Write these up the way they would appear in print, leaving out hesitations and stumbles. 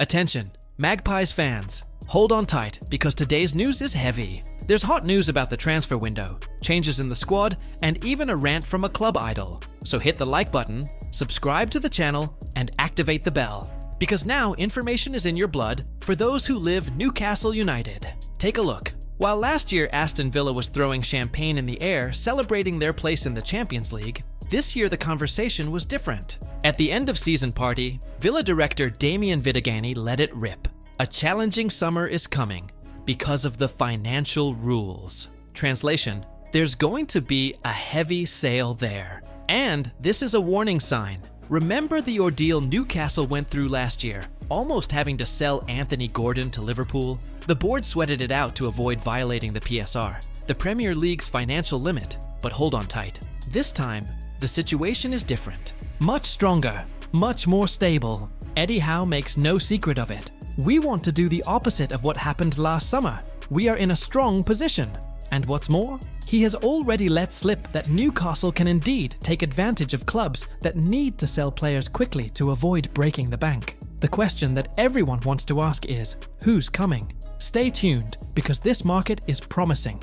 Attention, Magpies fans. Hold on tight because today's news is heavy. There's hot news about the transfer window, changes in the squad, and even a rant from a club idol. So hit the like button, subscribe to the channel, and activate the bell. Because now information is in your blood for those who live Newcastle United. Take a look. While last year Aston Villa was throwing champagne in the air, celebrating their place in the Champions League, this year the conversation was different. At the end of season party, Villa director Damien Vidigani let it rip. A challenging summer is coming because of the financial rules. Translation: there's going to be a heavy sale there. And this is a warning sign. Remember the ordeal Newcastle went through last year, almost having to sell Anthony Gordon to Liverpool? The board sweated it out to avoid violating the PSR, the Premier League's financial limit. But hold on tight. This time, the situation is different. Much stronger, much more stable. Eddie Howe makes no secret of it. We want to do the opposite of what happened last summer. We are in a strong position. And what's more, he has already let slip that Newcastle can indeed take advantage of clubs that need to sell players quickly to avoid breaking the bank. The question that everyone wants to ask is, who's coming? Stay tuned, because this market is promising.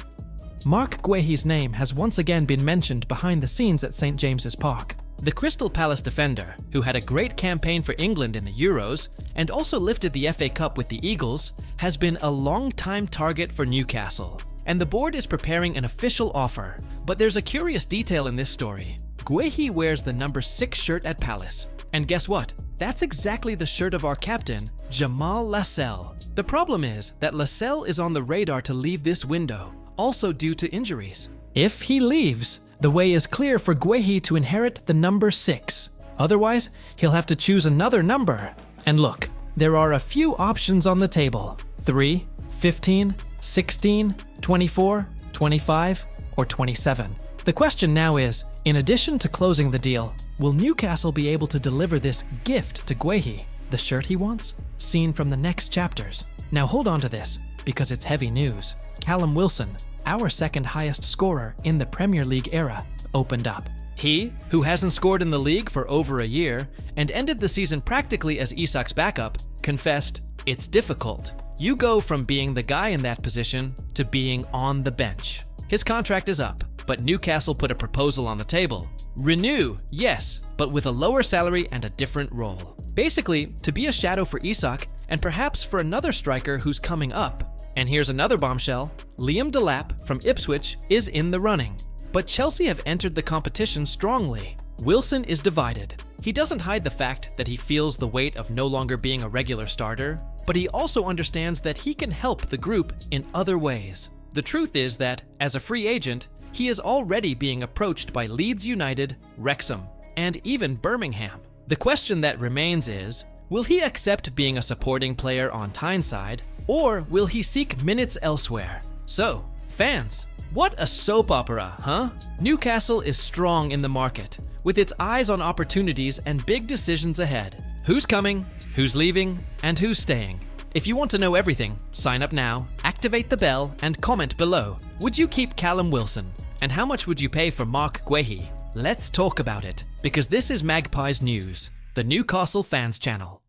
Mark Guehi's name has once again been mentioned behind the scenes at St James's Park. The Crystal Palace defender, who had a great campaign for England in the Euros and also lifted the FA Cup with the Eagles, has been a long-time target for Newcastle. And the board is preparing an official offer. But there's a curious detail in this story. Guehi wears the number 6 shirt at Palace. And guess what? That's exactly the shirt of our captain, Jamal Lascelles. The problem is that Lascelles is on the radar to leave this window, also due to injuries. If he leaves, the way is clear for Guehi to inherit the number 6. Otherwise, he'll have to choose another number. And look, there are a few options on the table: 3, 15, 16, 24, 25, or 27. The question now is, in addition to closing the deal, will Newcastle be able to deliver this gift to Guehi, the shirt he wants? Seen from the next chapters. Now hold on to this, because it's heavy news. Callum Wilson, our second highest scorer in the Premier League era, opened up. He, who hasn't scored in the league for over a year and ended the season practically as Isak's backup, confessed, "It's difficult. You go from being the guy in that position to being on the bench." His contract is up, but Newcastle put a proposal on the table. Renew, yes, but with a lower salary and a different role. Basically, to be a shadow for Isak and perhaps for another striker who's coming up. And here's another bombshell: Liam Delap from Ipswich is in the running. But Chelsea have entered the competition strongly. Wilson is divided. He doesn't hide the fact that he feels the weight of no longer being a regular starter, but he also understands that he can help the group in other ways. The truth is that, as a free agent, he is already being approached by Leeds United, Wrexham, and even Birmingham. The question that remains is, will he accept being a supporting player on Tyneside, or will he seek minutes elsewhere? So, fans, what a soap opera, huh? Newcastle is strong in the market, with its eyes on opportunities and big decisions ahead. Who's coming, who's leaving, and who's staying? If you want to know everything, sign up now, activate the bell, and comment below. Would you keep Callum Wilson? And how much would you pay for Mark Guehi? Let's talk about it, because this is Magpies News, the Newcastle Fans channel.